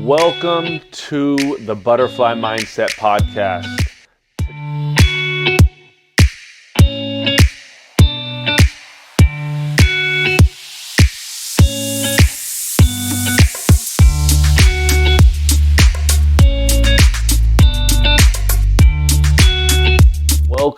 Welcome to the Butterfly Mindset Podcast.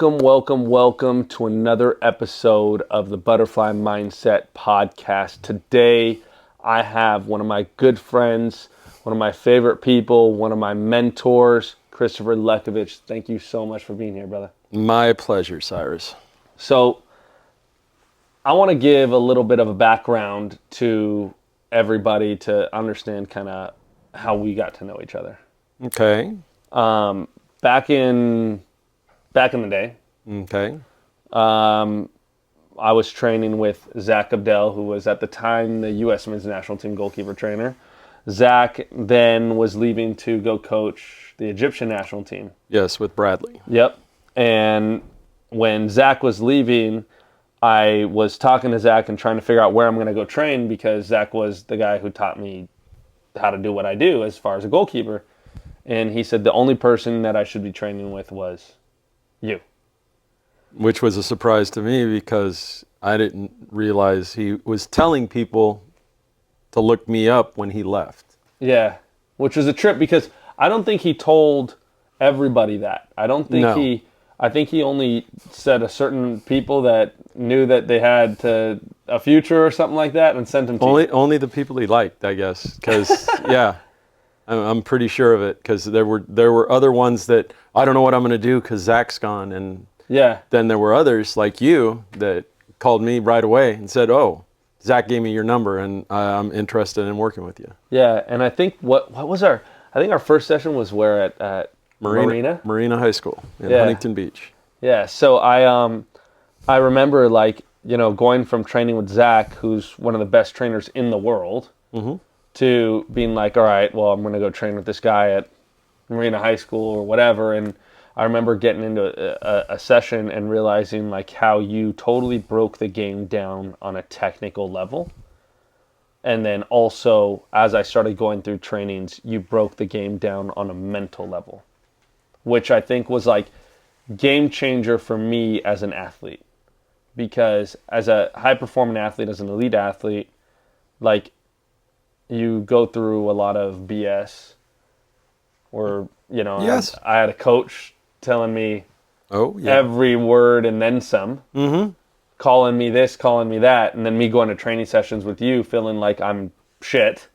Welcome to another episode of the Butterfly Mindset Podcast. Today, I have one of my good friends, one of my favorite people, one of my mentors, Christopher Lekavich. Thank you so much for being here, brother. My pleasure, Cyrus. So, I want to give a little bit of a background to everybody to understand kind of how we got to know each other. Okay. Back in the day, Okay. I was training with Zak Abdel, who was at the time the U.S. men's national team goalkeeper trainer. Zak then was leaving to go coach the Egyptian national team. Yes, with Bradley. Yep. And when Zak was leaving, I was talking to Zak and trying to figure out where I'm going to go train because Zak was the guy who taught me how to do what I do as far as a goalkeeper. And he said the only person that I should be training with was you. Which was a surprise to me because I didn't realize he was telling people to look me up when he left. Yeah, which was a trip because I don't think he told everybody that. I think he only said a certain people that knew that they had a future or something like that and sent them to you. Only the people he liked, I guess, because, yeah, I'm pretty sure of it because there were other ones that I don't know what I'm going to do because Zak's gone. And yeah, then there were others like you that called me right away and said, oh, Zak gave me your number and I'm interested in working with you. Yeah, and I think what was I think our first session was where at Marina High School in Huntington Beach. Yeah, so I remember going from training with Zak, who's one of the best trainers in the world, to being like, all right, well, I'm going to go train with this guy at Marina High School or whatever. And I remember getting into a session and realizing how you totally broke the game down on a technical level. And then also, as I started going through trainings, you broke the game down on a mental level, which I think was game changer for me as an athlete. Because as a high-performing athlete, as an elite athlete, you go through a lot of BS. Or, Yes. I had a coach telling me every word and then some, calling me this, calling me that, and then me going to training sessions with you feeling like I'm shit,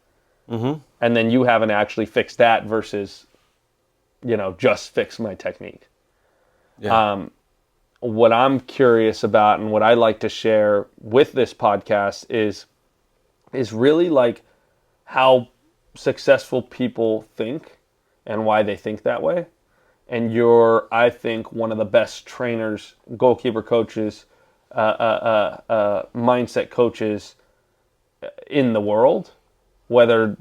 and then you having to actually fix that versus, just fix my technique. Yeah. What I'm curious about and what I like to share with this podcast is really how successful people think and why they think that way. And you're, I think, one of the best trainers, goalkeeper coaches, mindset coaches in the world. Whether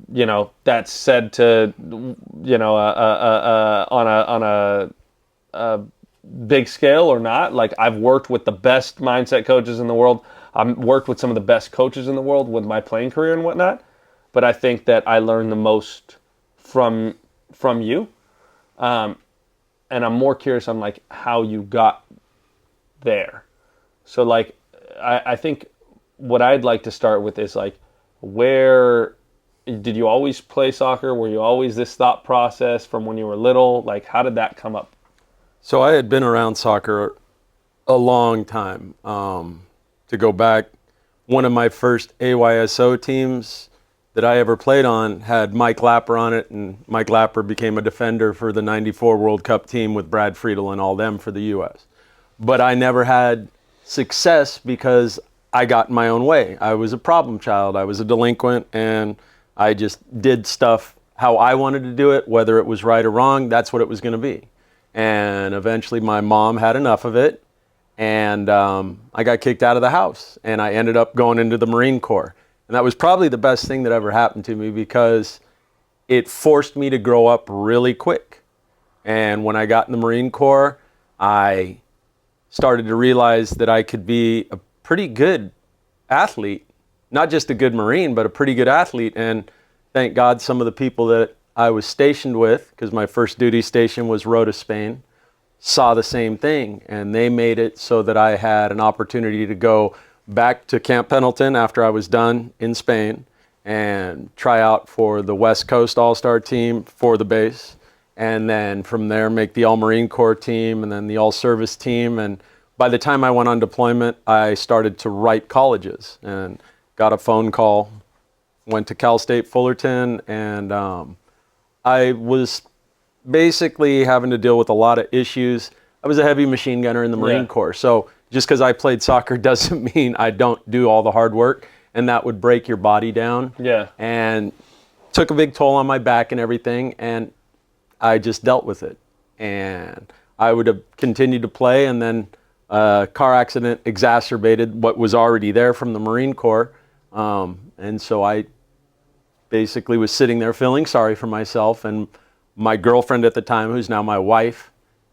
that's said to on a big scale or not. I've worked with the best mindset coaches in the world. I've worked with some of the best coaches in the world with my playing career and whatnot. But I think that I learned the most from you. And I'm more curious on how you got there. So I think what I'd like to start with is where did you always play soccer? Were you always this thought process from when you were little? How did that come up? So I had been around soccer a long time. To go back, one of my first AYSO teams that I ever played on had Mike Lapper on it, and Mike Lapper became a defender for the 94 World Cup team with Brad Friedel and all them for the U.S. But I never had success because I got in my own way. I was a problem child. I was a delinquent, and I just did stuff how I wanted to do it, whether it was right or wrong, that's what it was going to be. And eventually my mom had enough of it, and I got kicked out of the house, and I ended up going into the Marine Corps. And that was probably the best thing that ever happened to me because it forced me to grow up really quick. And when I got in the Marine Corps, I started to realize that I could be a pretty good athlete, not just a good Marine, but a pretty good athlete. And thank God some of the people that I was stationed with, because my first duty station was Rota, Spain, saw the same thing, and they made it so that I had an opportunity to go back to Camp Pendleton after I was done in Spain and try out for the West Coast All-Star team for the base, and then from there make the All-Marine Corps team and then the All-Service team. And by the time I went on deployment, I started to write colleges and got a phone call, went to Cal State Fullerton, and I was basically having to deal with a lot of issues. I was a heavy machine gunner in the Marine Corps, so just because I played soccer doesn't mean I don't do all the hard work, and that would break your body down. Yeah. And took a big toll on my back and everything, and I just dealt with it. And I would have continued to play, and then a car accident exacerbated what was already there from the Marine Corps. And so I basically was sitting there feeling sorry for myself, and my girlfriend at the time, who's now my wife,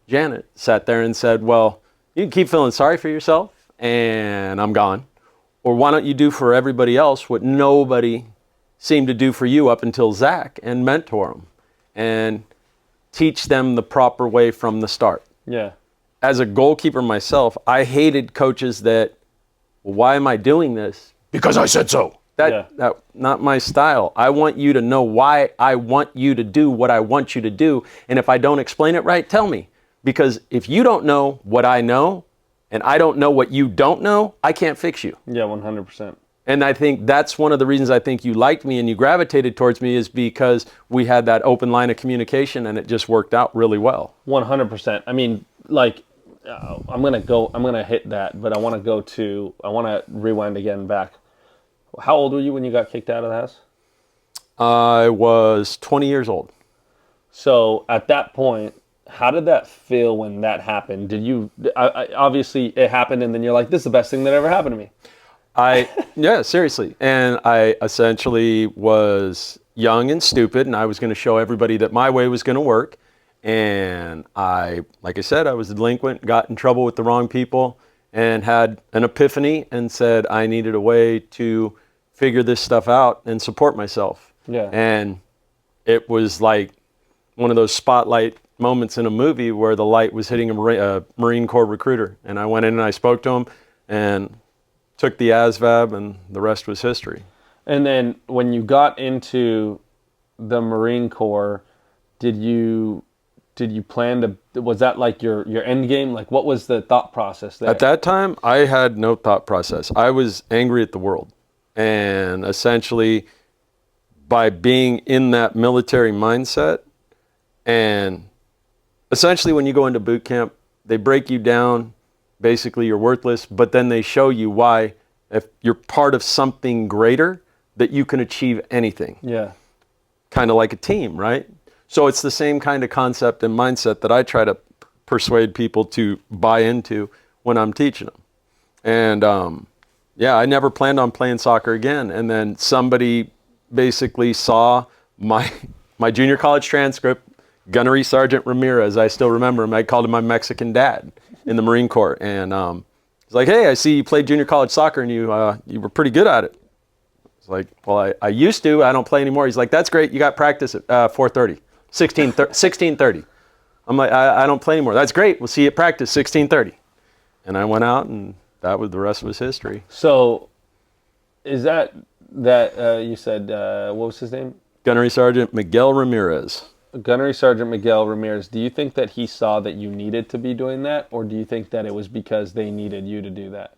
Janet, sat there and said, well, you can keep feeling sorry for yourself and I'm gone. Or why don't you do for everybody else what nobody seemed to do for you up until Zach, and mentor them and teach them the proper way from the start. Yeah. As a goalkeeper myself, I hated coaches that, well, why am I doing this? Because I said so. That not my style. I want you to know why I want you to do what I want you to do. And if I don't explain it right, tell me. Because if you don't know what I know, and I don't know what you don't know, I can't fix you. Yeah, 100%. And I think that's one of the reasons I think you liked me and you gravitated towards me, is because we had that open line of communication and it just worked out really well. 100%. I mean, like, I'm going to hit that, but I want to rewind again back. How old were you when you got kicked out of the house? I was 20 years old. So at that point, how did that feel when that happened? Did you, obviously it happened and then you're like, this is the best thing that ever happened to me. Yeah, seriously. And I essentially was young and stupid, and I was going to show everybody that my way was going to work. And like I said, I was a delinquent, got in trouble with the wrong people, and had an epiphany and said I needed a way to figure this stuff out and support myself. Yeah. And it was like one of those spotlight moments in a movie where the light was hitting a Marine Corps recruiter. And I went in and I spoke to him and took the ASVAB, and the rest was history. And then when you got into the Marine Corps, did you plan to, was that like your end game? Like, what was the thought process there? At that time, I had no thought process. I was angry at the world. And essentially, by being in that military mindset, and essentially when you go into boot camp, they break you down. Basically, you're worthless, but then they show you why, if you're part of something greater, that you can achieve anything. Yeah. Kind of like a team, right? So it's the same kind of concept and mindset that I try to persuade people to buy into when I'm teaching them. And yeah, I never planned on playing soccer again. And then somebody basically saw my junior college transcript, Gunnery Sergeant Ramirez. I still remember him. I called him my Mexican dad in the Marine Corps. And he's like, hey, I see you played junior college soccer and you were pretty good at it. It's like, well, I used to. I don't play anymore. He's like, that's great. You got practice at 4:30. 16:30. I'm like, I don't play anymore. That's great. We'll see you at practice, 16:30. And I went out, and the rest was history. So, is that you said, what was his name? Gunnery Sergeant Miguel Ramirez. Gunnery Sergeant Miguel Ramirez. Do you think that he saw that you needed to be doing that, or do you think that it was because they needed you to do that?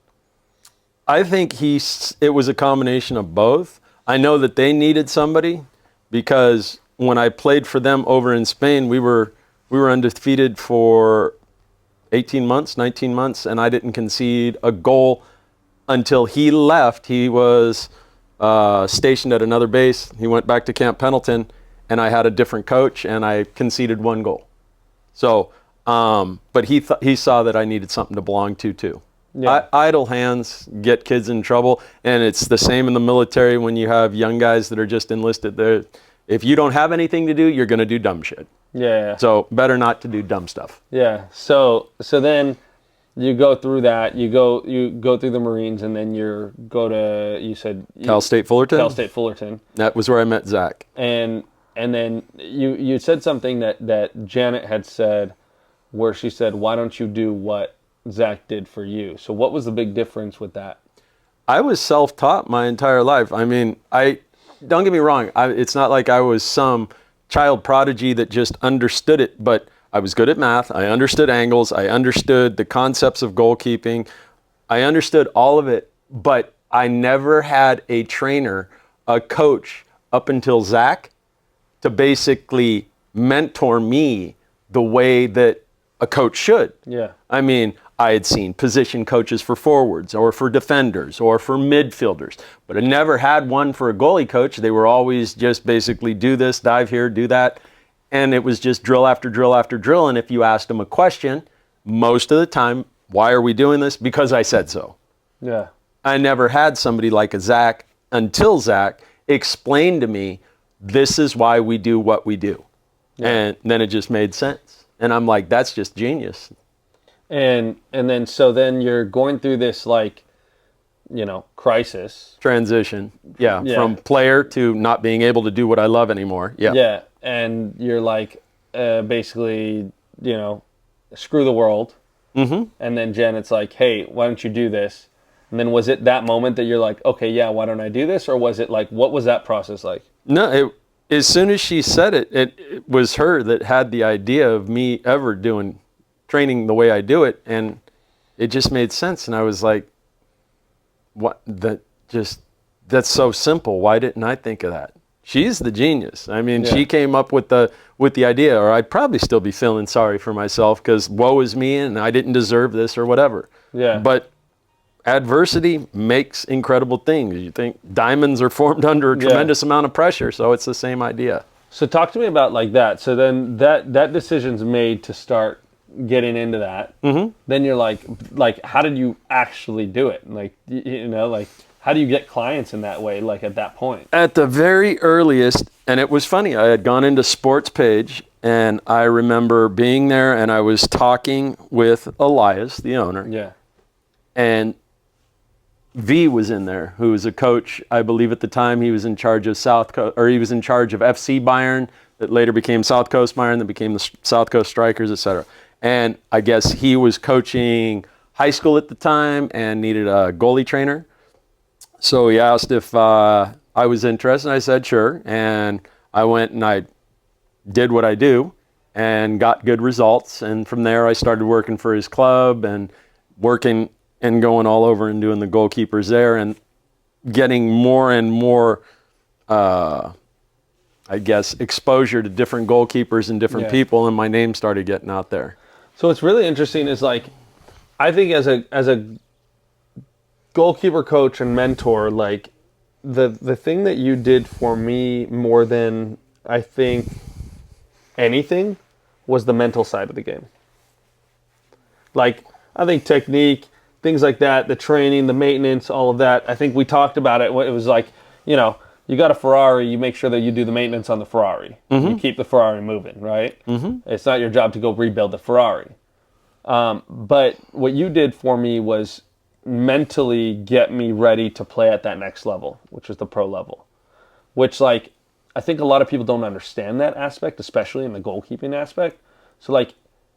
I think it was a combination of both. I know that they needed somebody, because when I played for them over in Spain, we were undefeated for 18 months, 19 months, and I didn't concede a goal until he left. He was stationed at another base. He went back to Camp Pendleton, and I had a different coach, and I conceded one goal. So, but he saw that I needed something to belong to too. Yeah. Idle hands get kids in trouble, and it's the same in the military when you have young guys that are just enlisted there. If you don't have anything to do, you're going to do dumb shit. Yeah. So better not to do dumb stuff. Yeah. So then you go through that. You go through the Marines, and then you said Cal State Fullerton. Cal State Fullerton. That was where I met Zach. And And then you said something that Janet had said, where she said, "Why don't you do what Zach did for you?" So what was the big difference with that? I was self-taught my entire life. I mean, don't get me wrong. It's not like I was some child prodigy that just understood it, but I was good at math. I understood angles. I understood the concepts of goalkeeping. I understood all of it, but I never had a trainer, a coach, up until Zach, to basically mentor me the way that a coach should. Yeah. I mean, I had seen position coaches for forwards or for defenders or for midfielders, but I never had one for a goalie coach. They were always just basically do this, dive here, do that. And it was just drill after drill after drill. And if you asked them a question, most of the time, why are we doing this? Because I said so. Yeah. I never had somebody like a Zach until Zach explained to me, this is why we do what we do. Yeah. And then it just made sense. And I'm like, that's just genius. And then you're going through this, like, you know, crisis. Transition. Yeah. From player to not being able to do what I love anymore. Yeah. Yeah. And you're like, basically, you know, screw the world. Mm-hmm. And then Janet's like, hey, why don't you do this? And then was it that moment that you're like, okay, yeah, why don't I do this? Or was it like, what was that process like? No, as soon as she said it, it was her that had the idea of me ever doing training the way I do it. And it just made sense. And I was like, what? That's so simple. Why didn't I think of that? She's the genius. I mean, she came up with the idea, or I'd probably still be feeling sorry for myself because woe is me and I didn't deserve this or whatever. Yeah. But adversity makes incredible things. You think diamonds are formed under a tremendous amount of pressure, so it's the same idea. So talk to me about like that. So then that decision's made to start getting into that. Mm-hmm. Then you're like, how did you actually do it? Like, you know, like, how do you get clients in that way, like at that point? At the very earliest, and it was funny, I had gone into Sports Page, and I remember being there, and I was talking with Elias, the owner. Yeah. And V was in there, who was a coach. I believe at the time he was in charge of he was in charge of FC Bayern, that later became South Coast Bayern, that became the South Coast Strikers, etc. And I guess he was coaching high school at the time and needed a goalie trainer. So he asked if I was interested, and I said sure. And I went and I did what I do and got good results. And from there, I started working for his club and working and going all over and doing the goalkeepers there and getting more and more, I guess, exposure to different goalkeepers and different people. And my name started getting out there. So what's really interesting is, like, I think as a goalkeeper coach and mentor, like, the thing that you did for me more than I think anything was the mental side of the game. Like, I think technique, things like that, the training, the maintenance, all of that, I think we talked about it. It was like, you know, you got a Ferrari, you make sure that you do the maintenance on the Ferrari. Mm-hmm. You keep the Ferrari moving, right? Mm-hmm. It's not your job to go rebuild the Ferrari. But what you did for me was mentally get me ready to play at that next level, which was the pro level. Which, like, I think a lot of people don't understand that aspect, especially in the goalkeeping aspect. So, like,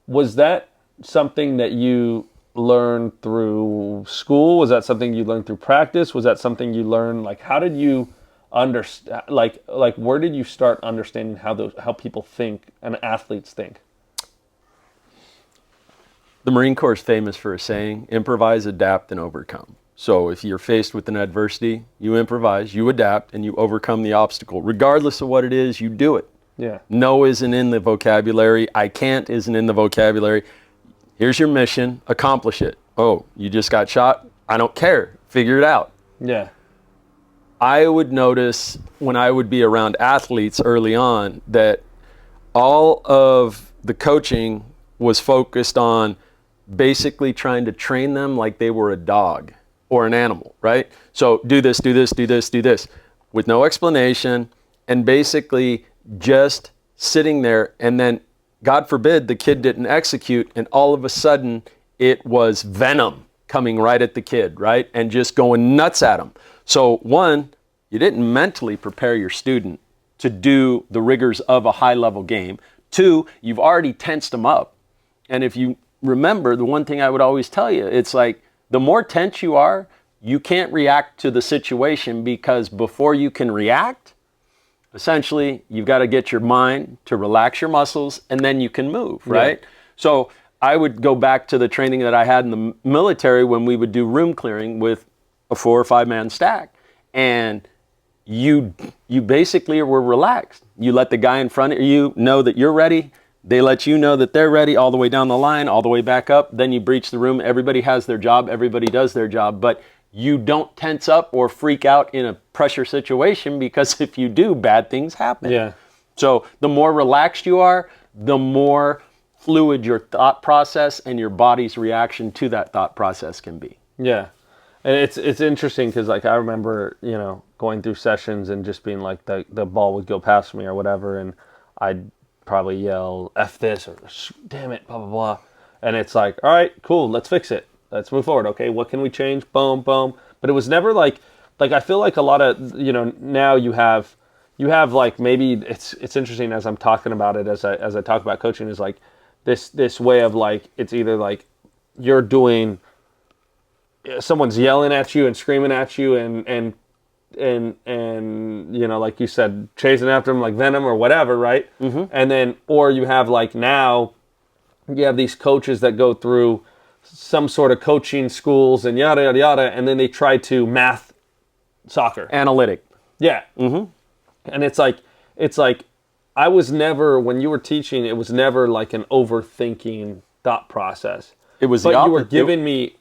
was that something that you learned through school? Was that something you learned through practice? Was that something you learned, like, how did you understand, like where did you start understanding how people think and athletes think? The Marine Corps is famous for a saying, improvise, adapt, and overcome. So if you're faced with an adversity, you improvise, you adapt, and you overcome the obstacle. Regardless of what it is, you do it. Yeah. No isn't in the vocabulary. I can't isn't in the vocabulary. Here's your mission. Accomplish it. Oh, you just got shot? I don't care. Figure it out. Yeah. I would notice when I would be around athletes early on that all of the coaching was focused on basically trying to train them like they were a dog or an animal, right? So do this, do this, do this, do this, with no explanation, and basically just sitting there, and then, God forbid, the kid didn't execute, and all of a sudden it was venom coming right at the kid, right? And just going nuts at him. So one, you didn't mentally prepare your student to do the rigors of a high-level game. 2, you've already tensed them up. And if you remember, the one thing I would always tell you, it's like the more tense you are, you can't react to the situation, because before you can react, essentially, you've got to get your mind to relax your muscles, and then you can move, right? Yeah. So I would go back to the training that I had in the military when we would do room clearing with a 4 or 5 man stack. And you basically were relaxed. You let the guy in front of you know that you're ready. They let you know that they're ready, all the way down the line, all the way back up. Then you breach the room. Everybody has their job. Everybody does their job. But you don't tense up or freak out in a pressure situation, because if you do, bad things happen. Yeah. So the more relaxed you are, the more fluid your thought process and your body's reaction to that thought process can be. Yeah. And it's interesting, because like I remember, going through sessions and just being like the ball would go past me or whatever, and I'd probably yell F this or damn it, blah blah blah. And it's like, all right, cool, let's fix it. Let's move forward. Okay, what can we change? Boom, boom. But it was never like I feel like a lot of, now you have like, maybe it's interesting as I'm talking about it, as I talk about coaching, is like this way of like, it's either like you're doing, someone's yelling at you and screaming at you and like you said, chasing after them like venom or whatever, right? Mm-hmm. And then, or you have like, now you have these coaches that go through some sort of coaching schools and yada yada yada, and then they try to math soccer, analytic. Yeah. Mm-hmm. And it's like I was never, when you were teaching, it was never like an overthinking thought process. It was, but you were giving me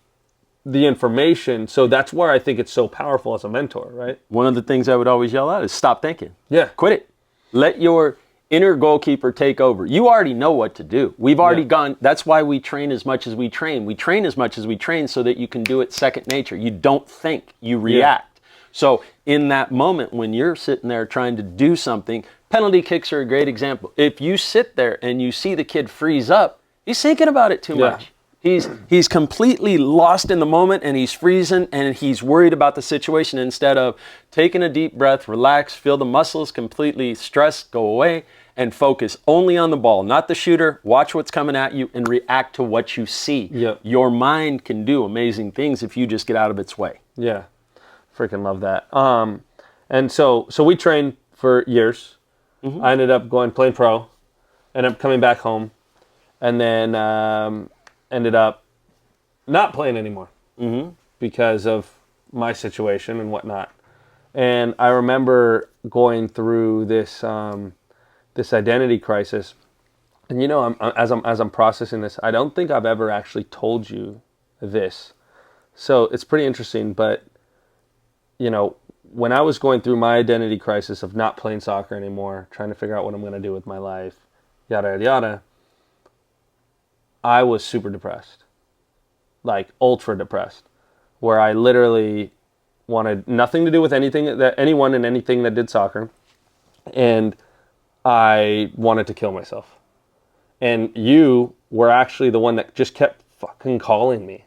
the information, so that's where I think it's so powerful as a mentor, right? One of the things I would always yell out is stop thinking. Yeah. Quit it. Let your inner goalkeeper take over. You already know what to do. We've already gone. That's why we train as much as we train. We train as much as we train so that you can do it second nature. You don't think, you react. So in that moment when you're sitting there trying to do something, penalty kicks are a great example. If you sit there and you see the kid freeze up, he's thinking about it too much. He's completely lost in the moment, and he's freezing, and he's worried about the situation, instead of taking a deep breath, relax, feel the muscles completely stress go away, and focus only on the ball, not the shooter. Watch what's coming at you and react to what you see. Yep. Your mind can do amazing things if you just get out of its way. Yeah, freaking love that. And so we trained for years. Mm-hmm. I ended up playing pro, ended up coming back home, and then ended up not playing anymore because of my situation and whatnot. And I remember going through this this identity crisis. And as I'm processing this, I don't think I've ever actually told you this. So it's pretty interesting. But when I was going through my identity crisis of not playing soccer anymore, trying to figure out what I'm going to do with my life, yada yada yada, I was super depressed, like ultra depressed, where I literally wanted nothing to do with anyone and anything that did soccer, and I wanted to kill myself. And you were actually the one that just kept fucking calling me,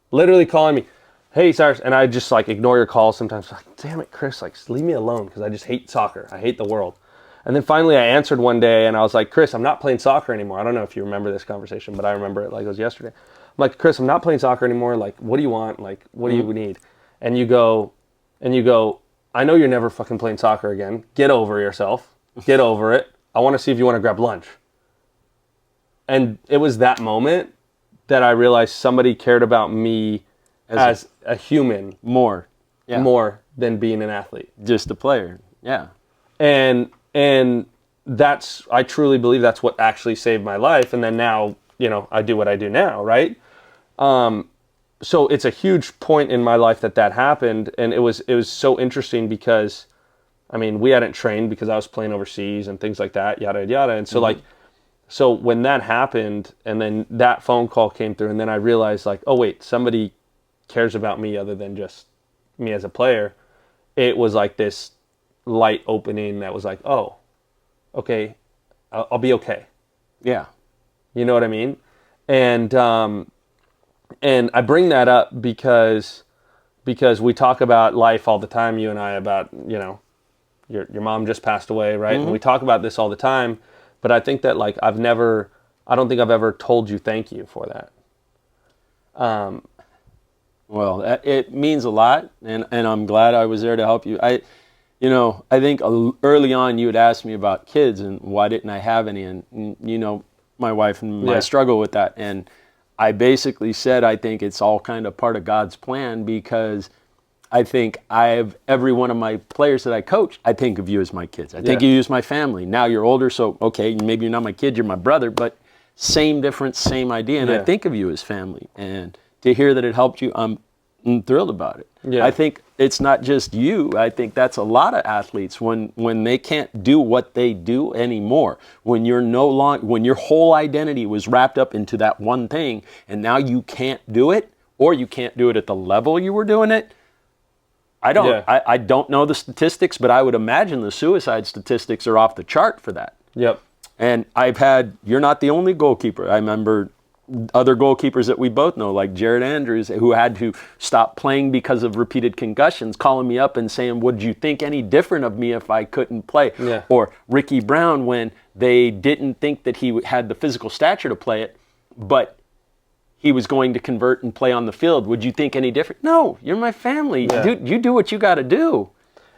literally calling me, hey Cyrus, and I just like ignore your calls sometimes. Like, damn it, Chris, like leave me alone, because I just hate soccer. I hate the world. And then finally I answered one day, and I was like, Chris, I'm not playing soccer anymore. I don't know if you remember this conversation, but I remember it like it was yesterday. I'm like, Chris, I'm not playing soccer anymore. Like, what do you want? Like, what do you need? And you go, I know you're never fucking playing soccer again. Get over yourself. Get over it. I want to see if you want to grab lunch. And it was that moment that I realized somebody cared about me as a human more than being an athlete. Just a player. Yeah. And that's, I truly believe that's what actually saved my life. And then now, I do what I do now, right? So it's a huge point in my life that happened. And it was so interesting because, we hadn't trained because I was playing overseas and things like that, yada, yada. And so so when that happened, and then that phone call came through, and then I realized like, oh wait, somebody cares about me other than just me as a player. It was like this light opening that was like, oh, okay, I'll be okay. Yeah. You know what I mean? And I bring that up because we talk about life all the time, you and I, about, your mom just passed away, right? And we talk about this all the time, but I think that like I don't think I've ever told you thank you for that. Well, it means a lot, and I'm glad I was there to help you. I think early on you had asked me about kids and why didn't I have any, and my wife and my struggle with that, and I basically said I think it's all kind of part of God's plan, because I think every one of my players that I coach, I think of you as my kids. I think of you as my family. Now you're older, so okay, maybe you're not my kid, you're my brother, but same difference, same idea, and I think of you as family. And to hear that it helped you, I'm thrilled about it. Yeah. I think it's not just you. I think that's a lot of athletes when they can't do what they do anymore. When when your whole identity was wrapped up into that one thing, and now you can't do it, or you can't do it at the level you were doing it. I don't know the statistics, but I would imagine the suicide statistics are off the chart for that. Yep. And you're not the only goalkeeper. I remember other goalkeepers that we both know, like Jared Andrews, who had to stop playing because of repeated concussions, calling me up and saying, would you think any different of me if I couldn't play? Yeah. Or Ricky Brown, when they didn't think that he had the physical stature to play it, but he was going to convert and play on the field. Would you think any different? No, you're my family. Yeah. You do what you got to do.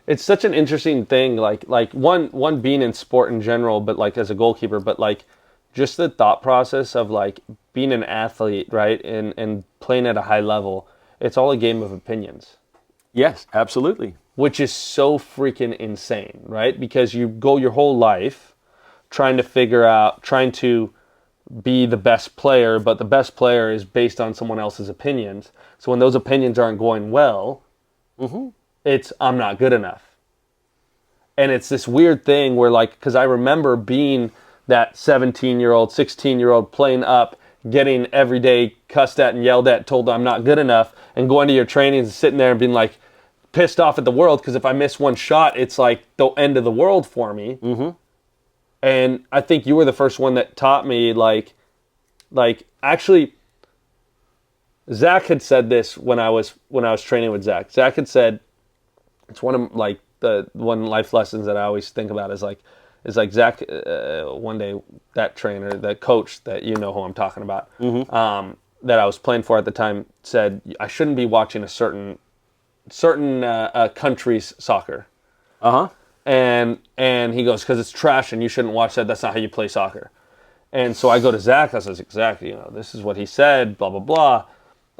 It's such an interesting thing, like one being in sport in general, but like as a goalkeeper, but like just the thought process of like being an athlete, right, and playing at a high level. It's all a game of opinions. Yes, absolutely. Which is so freaking insane, right? Because you go your whole life trying to be the best player, but the best player is based on someone else's opinions. So when those opinions aren't going well, it's I'm not good enough. And it's this weird thing where like, because I remember being that 17-year-old, 16-year-old playing up, getting every day cussed at and yelled at, told I'm not good enough, and going to your trainings and sitting there and being like pissed off at the world because if I miss one shot, it's like the end of the world for me. And I think you were the first one that taught me like actually, Zach had said this when I was training with Zach. Zach had said, it's one of like the one life lessons that I always think about is like Zach, one day, that trainer, that coach that you know who I'm talking about, that I was playing for at the time, said I shouldn't be watching a certain country's soccer. And he goes, because it's trash and you shouldn't watch that. That's not how you play soccer. And so I go to Zach. I says, exactly, this is what he said, blah, blah, blah.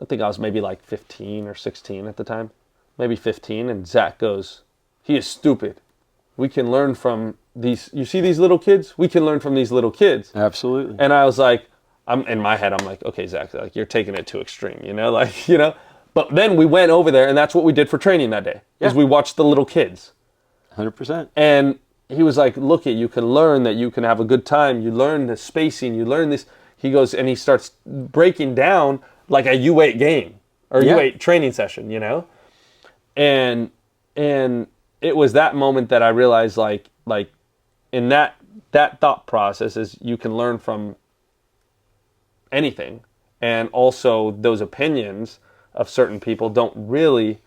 I think I was maybe like 15 or 16 at the time, maybe 15. And Zach goes, he is stupid. We can learn from these. You see these little kids? We can learn from these little kids. Absolutely. And I was like, in my head, I'm like, okay, Zach, like you're taking it too extreme, But then we went over there, and that's what we did for training that day. Is we watched the little kids. 100%. And he was like, look, you can learn that you can have a good time. You learn the spacing. You learn this. He goes, and he starts breaking down like a U8 game or U8 training session, And it was that moment that I realized like in that thought process is you can learn from anything. And also those opinions of certain people don't really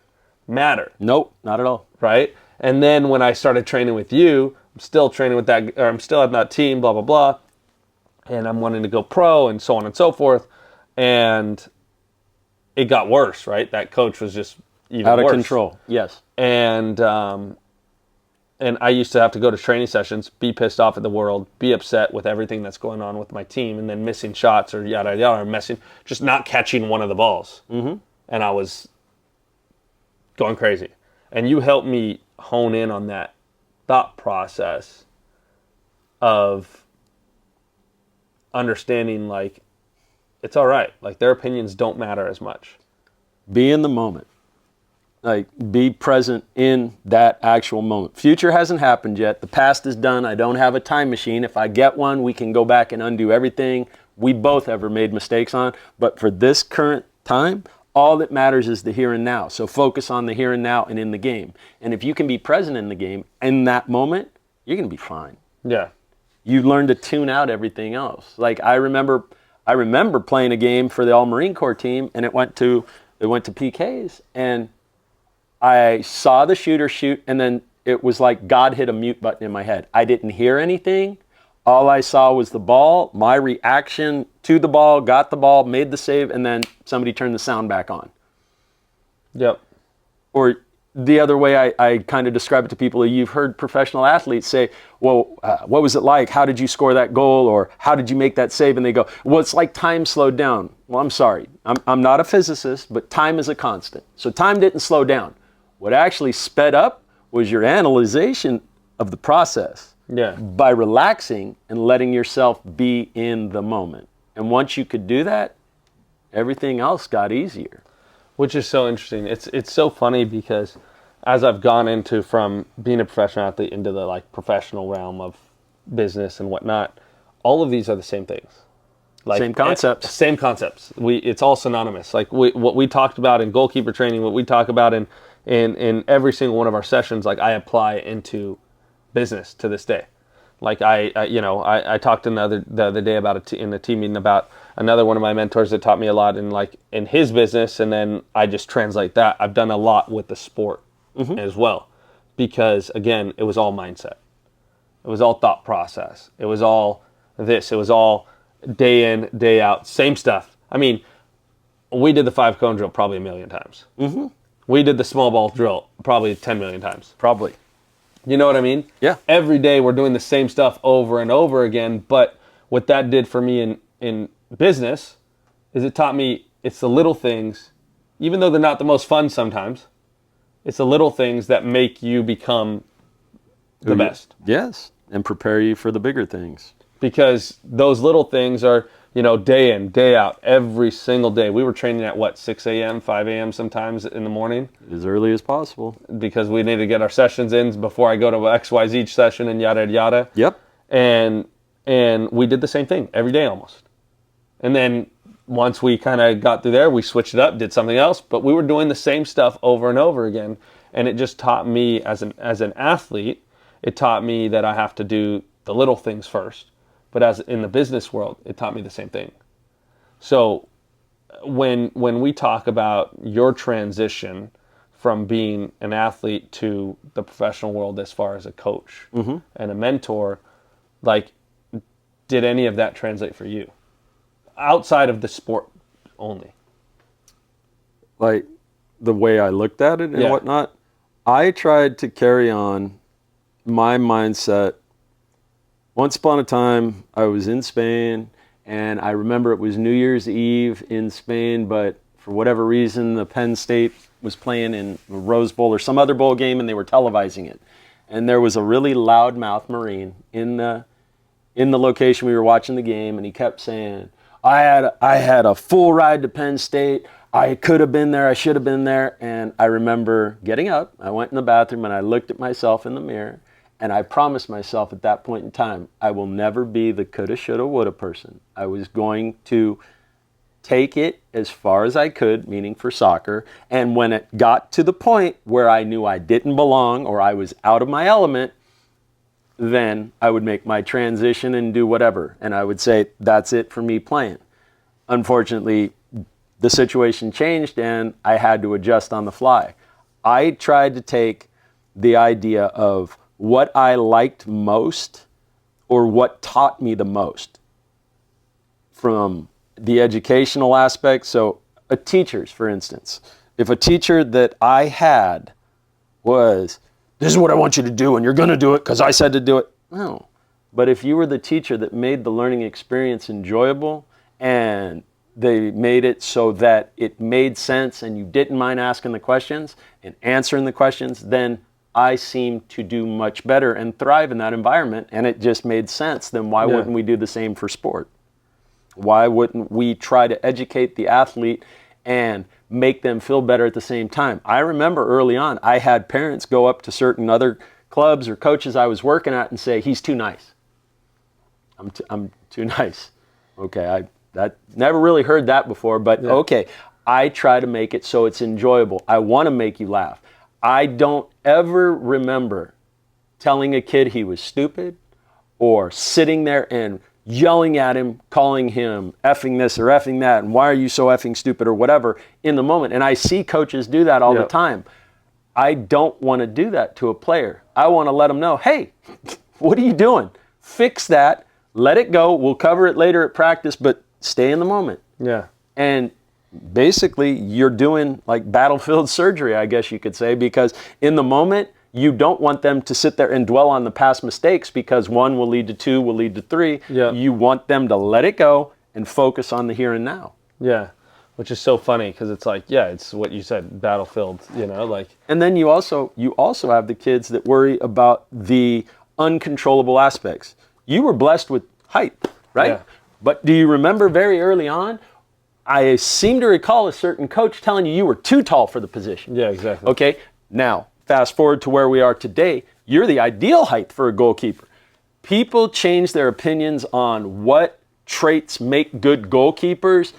matter. Nope, not at all. Right? And then when I started training with you, I'm still training with that, or I'm still at that team, blah, blah, blah. And I'm wanting to go pro and so on and so forth. And it got worse, right? That coach was just even out of worse. Control. Yes. And I used to have to go to training sessions, be pissed off at the world, be upset with everything that's going on with my team, and then missing shots or yada, yada, or just not catching one of the balls. And I was going crazy. And you helped me hone in on that thought process of understanding, like, it's all right. Like, their opinions don't matter as much. Be in the moment. Like, be present in that actual moment. Future hasn't happened yet. The past is done. I don't have a time machine. If I get one, we can go back and undo everything we both ever made mistakes on. But for this current time, all that matters is the here and now. So focus on the here and now and in the game. And if you can be present in the game in that moment, you're going to be fine. Yeah. You learn to tune out everything else. Like I remember playing a game for the All Marine Corps team, and it went to PKs, and I saw the shooter shoot, and then it was like God hit a mute button in my head. I didn't hear anything. All I saw was the ball, my reaction to the ball, got the ball, made the save, and then somebody turned the sound back on. Yep. Or the other way I kind of describe it to people, you've heard professional athletes say, well, what was it like? How did you score that goal? Or how did you make that save? And they go, well, it's like time slowed down. Well, I'm sorry. I'm not a physicist, but time is a constant. So time didn't slow down. What actually sped up was your analyzation of the process. Yeah. By relaxing and letting yourself be in the moment. And once you could do that, everything else got easier. Which is so interesting. It's so funny because as I've gone into from being a professional athlete into the like professional realm of business and whatnot, all of these are the same things. Like same concepts. Same concepts. It's all synonymous. Like what we talked about in goalkeeper training, what we talk about in every single one of our sessions, like I apply into business to this day. Like I talked the other day about in a team meeting about another one of my mentors that taught me a lot in his business, and then I just translate that. I've done a lot with the sport as well, because again, it was all mindset. It was all thought process. It was all this. It was all day in, day out, same stuff. I mean, we did the 5-cone drill probably 1 million times. Mm-hmm. We did the small ball drill probably 10 million times. Probably. You know what I mean? Yeah. Every day we're doing the same stuff over and over again, but what that did for me in business is it taught me it's the little things, even though they're not the most fun sometimes, it's the little things that make you become the best. Yes, and prepare you for the bigger things. Because those little things are, day in, day out, every single day. We were training at 6 a.m., 5 a.m. sometimes in the morning. As early as possible. Because we need to get our sessions in before I go to XYZ session and yada, yada. Yep. And we did the same thing every day almost. And then once we kind of got through there, we switched it up, did something else. But we were doing the same stuff over and over again. And it just taught me as an athlete, it taught me that I have to do the little things first. But as in the business world, it taught me the same thing. So when we talk about your transition from being an athlete to the professional world as far as a coach and a mentor, like, did any of that translate for you? Outside of the sport only. Like the way I looked at it and whatnot, I tried to carry on my mindset. Once upon a time, I was in Spain, and I remember it was New Year's Eve in Spain, but for whatever reason, the Penn State was playing in a Rose Bowl or some other bowl game, and they were televising it. And there was a really loudmouth Marine in the location we were watching the game, and he kept saying, I had a full ride to Penn State. I could have been there. I should have been there. And I remember getting up. I went in the bathroom, and I looked at myself in the mirror. And I promised myself at that point in time, I will never be the coulda, shoulda, woulda person. I was going to take it as far as I could, meaning for soccer. And when it got to the point where I knew I didn't belong or I was out of my element, then I would make my transition and do whatever. And I would say, that's it for me playing. Unfortunately, the situation changed and I had to adjust on the fly. I tried to take the idea of what I liked most or what taught me the most from the educational aspect. So a teacher's, for instance, if a teacher that I had was, this is what I want you to do and you're going to do it because I said to do it. No. But if you were the teacher that made the learning experience enjoyable and they made it so that it made sense and you didn't mind asking the questions and answering the questions, then I seemed to do much better and thrive in that environment, and it just made sense. Then why wouldn't we do the same for sport? Why wouldn't we try to educate the athlete and make them feel better at the same time? I remember early on, I had parents go up to certain other clubs or coaches I was working at and say, he's too nice. I'm too nice. Okay, that never really heard that before, but okay. I try to make it so it's enjoyable. I want to make you laugh. I don't ever remember telling a kid he was stupid or sitting there and yelling at him, calling him effing this or effing that, and why are you so effing stupid or whatever in the moment. And I see coaches do that all the time. I don't want to do that to a player. I want to let them know, hey, what are you doing? Fix that. Let it go. We'll cover it later at practice, but stay in the moment. Yeah. And basically, you're doing like battlefield surgery, I guess you could say, because in the moment, you don't want them to sit there and dwell on the past mistakes because 1 will lead to 2, will lead to 3. Yeah. You want them to let it go and focus on the here and now. Yeah. Which is so funny because it's like, yeah, it's what you said, battlefield, like. And then you also have the kids that worry about the uncontrollable aspects. You were blessed with height, right? Yeah. But do you remember very early on, I seem to recall a certain coach telling you were too tall for the position. Yeah, exactly. Okay, now fast forward to where we are today. You're the ideal height for a goalkeeper. People change their opinions on what traits make good goalkeepers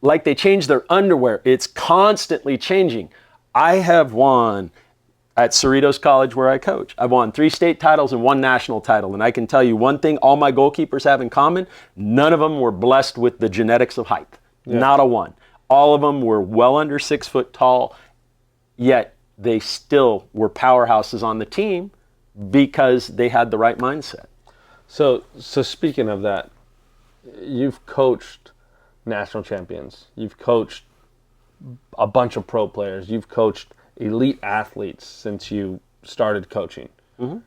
like they change their underwear. It's constantly changing. I have won at Cerritos College where I coach. I've won 3 state titles and 1 national title. And I can tell you one thing all my goalkeepers have in common, none of them were blessed with the genetics of height. Yeah. Not a one. All of them were well under 6 foot tall, yet they still were powerhouses on the team because they had the right mindset. So speaking of that, you've coached national champions. You've coached a bunch of pro players. You've coached elite athletes since you started coaching. Mm-hmm.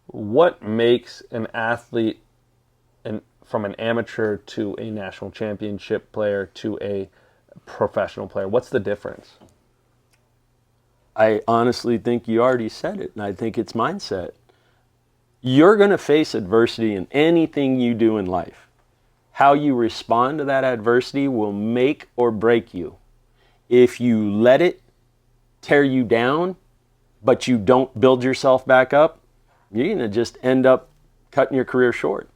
What makes an athlete from an amateur to a national championship player to a professional player? What's the difference? I honestly think you already said it, and I think it's mindset. You're going to face adversity in anything you do in life. How you respond to that adversity will make or break you. If you let it tear you down, but you don't build yourself back up, you're going to just end up cutting your career short.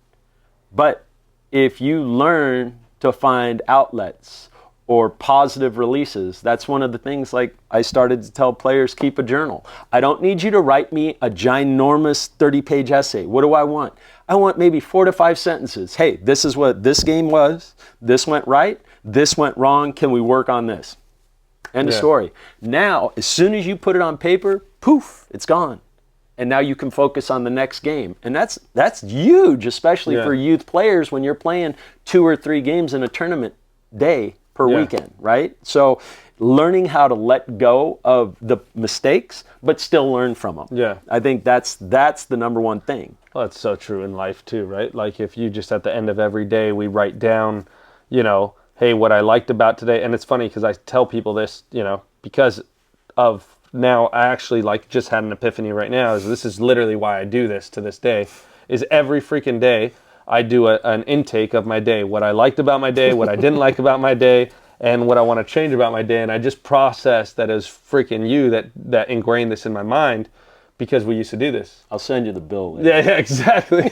But if you learn to find outlets or positive releases, that's one of the things like I started to tell players, keep a journal. I don't need you to write me a ginormous 30-page essay. What do I want? I want maybe 4 to 5 sentences. Hey, this is what this game was. This went right. This went wrong. Can we work on this? End of story. Now, as soon as you put it on paper, poof, it's gone. And now you can focus on the next game. And that's huge, especially for youth players when you're playing 2 or 3 games in a tournament day per weekend, right? So learning how to let go of the mistakes, but still learn from them. Yeah. I think that's the number one thing. Well, that's so true in life too, right? Like if you just at the end of every day, we write down, hey, what I liked about today. And it's funny because I tell people this, because of now I actually just had an epiphany right now. This is literally why I do this to this day, is every freaking day I do an intake of my day, what I liked about my day, what I didn't like about my day, and what I want to change about my day. And I just process that as freaking you that ingrained this in my mind because we used to do this. I'll send you the bill later. Yeah, exactly.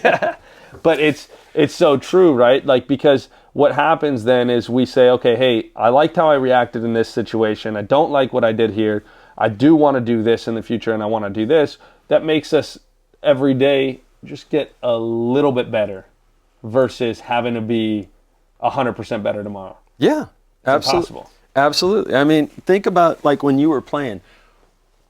But it's so true, right? Because what happens then is we say, okay, hey, I liked how I reacted in this situation. I don't like what I did here. I do want to do this in the future, and I want to do this. That makes us every day just get a little bit better versus having to be 100% better tomorrow. Yeah, absolutely. Absolutely. I mean, think about when you were playing.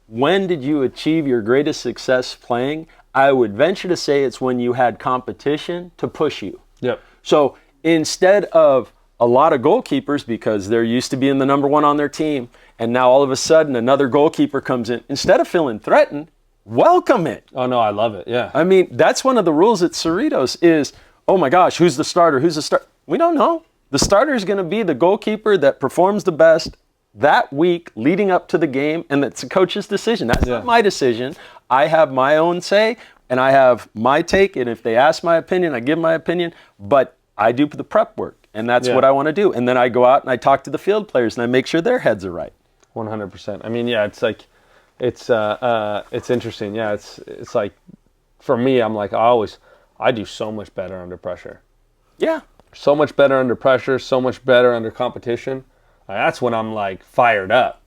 When did you achieve your greatest success playing? I would venture to say it's when you had competition to push you. Yep. So instead of a lot of goalkeepers, because they're used to being the number one on their team, and now all of a sudden another goalkeeper comes in, instead of feeling threatened, welcome it. Oh, no, I love it, yeah. I mean, that's one of the rules at Cerritos is, oh my gosh, who's the starter? Who's the starter? We don't know. The starter is going to be the goalkeeper that performs the best that week leading up to the game, and that's the coach's decision. That's not my decision. I have my own say, and I have my take, and if they ask my opinion, I give my opinion, but I do the prep work, and that's what I want to do. And then I go out and I talk to the field players, and I make sure their heads are right. 100%. I mean, yeah, it's it's interesting. Yeah, it's like, for me, I'm like, I do so much better under pressure. Yeah. So much better under pressure, so much better under competition. That's when I'm fired up.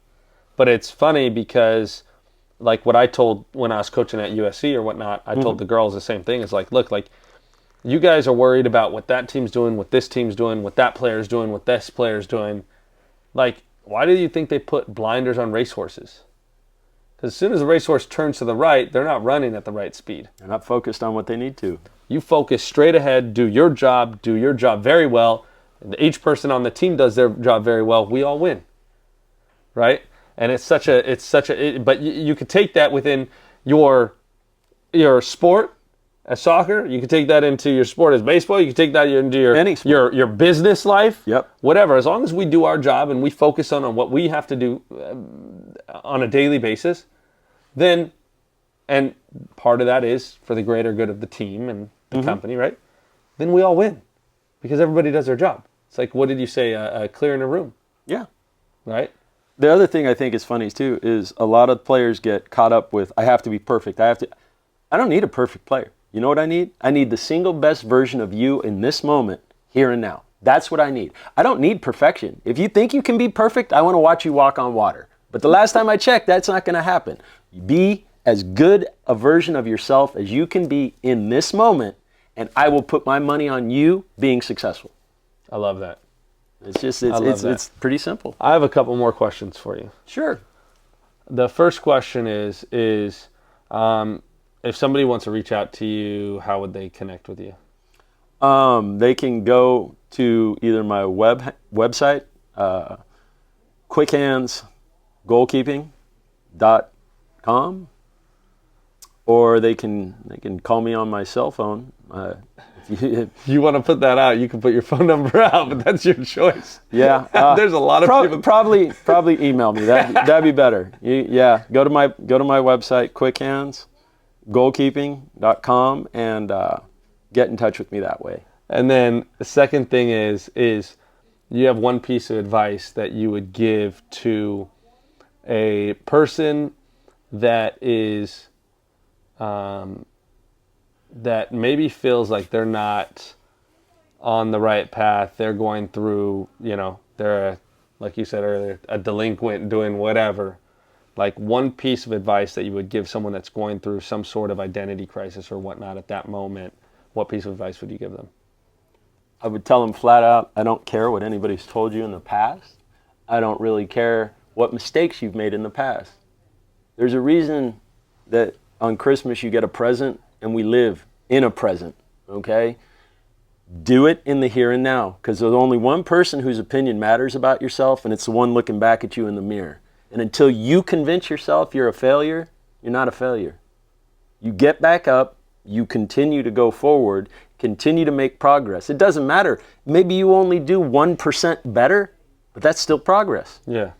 But it's funny because what I told when I was coaching at USC or whatnot, I told the girls the same thing. It's look, you guys are worried about what that team's doing, what this team's doing, what that player's doing, what this player's doing. Why do you think they put blinders on racehorses? Because as soon as the racehorse turns to the right, they're not running at the right speed. They're not focused on what they need to. You focus straight ahead, do your job very well. And each person on the team does their job very well. We all win, right? And but you could take that within your sport as soccer. You could take that into your sport as baseball. You could take that into your business life. Yep. Whatever. As long as we do our job and we focus on what we have to do on a daily basis, then, and part of that is for the greater good of the team and the company, right? Then we all win because everybody does their job. It's like, what did you say? Clearing a room. Yeah. Right? The other thing I think is funny too is a lot of players get caught up with, I have to be perfect. I don't need a perfect player. You know what I need? I need the single best version of you in this moment, here and now. That's what I need. I don't need perfection. If you think you can be perfect, I want to watch you walk on water. But the last time I checked, that's not going to happen. Be as good a version of yourself as you can be in this moment, and I will put my money on you being successful. I love that. It's pretty simple. I have a couple more questions for you. Sure. The first question is if somebody wants to reach out to you, how would they connect with you? They can go to either my website, quickhandsgoalkeeping.com, or they can call me on my cell phone. If you want to put that out, you can put your phone number out, but that's your choice. Yeah, there's a lot of people. Probably email me. That'd be better. Go to my website, quickhandsgoalkeeping.com, and get in touch with me that way. And then the second thing is you have one piece of advice that you would give to a person that is that maybe feels like they're not on the right path. They're going through, they're like you said earlier, a delinquent doing whatever. Like one piece of advice that you would give someone that's going through some sort of identity crisis or whatnot at that moment, what piece of advice would you give them? I would tell them flat out, I don't care what anybody's told you in the past. I don't really care what mistakes you've made in the past. There's a reason that on Christmas you get a present and we live in a present, okay? Do it in the here and now, because there's only one person whose opinion matters about yourself, and it's the one looking back at you in the mirror. And until you convince yourself you're a failure, you're not a failure. You get back up, you continue to go forward, continue to make progress. It doesn't matter. Maybe you only do 1% better, but that's still progress. Yeah.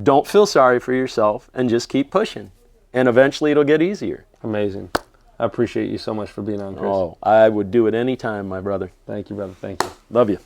Don't feel sorry for yourself and just keep pushing. And eventually it'll get easier. Amazing. I appreciate you so much for being on, Chris. Oh, I would do it anytime, my brother. Thank you, brother. Thank you. Love you.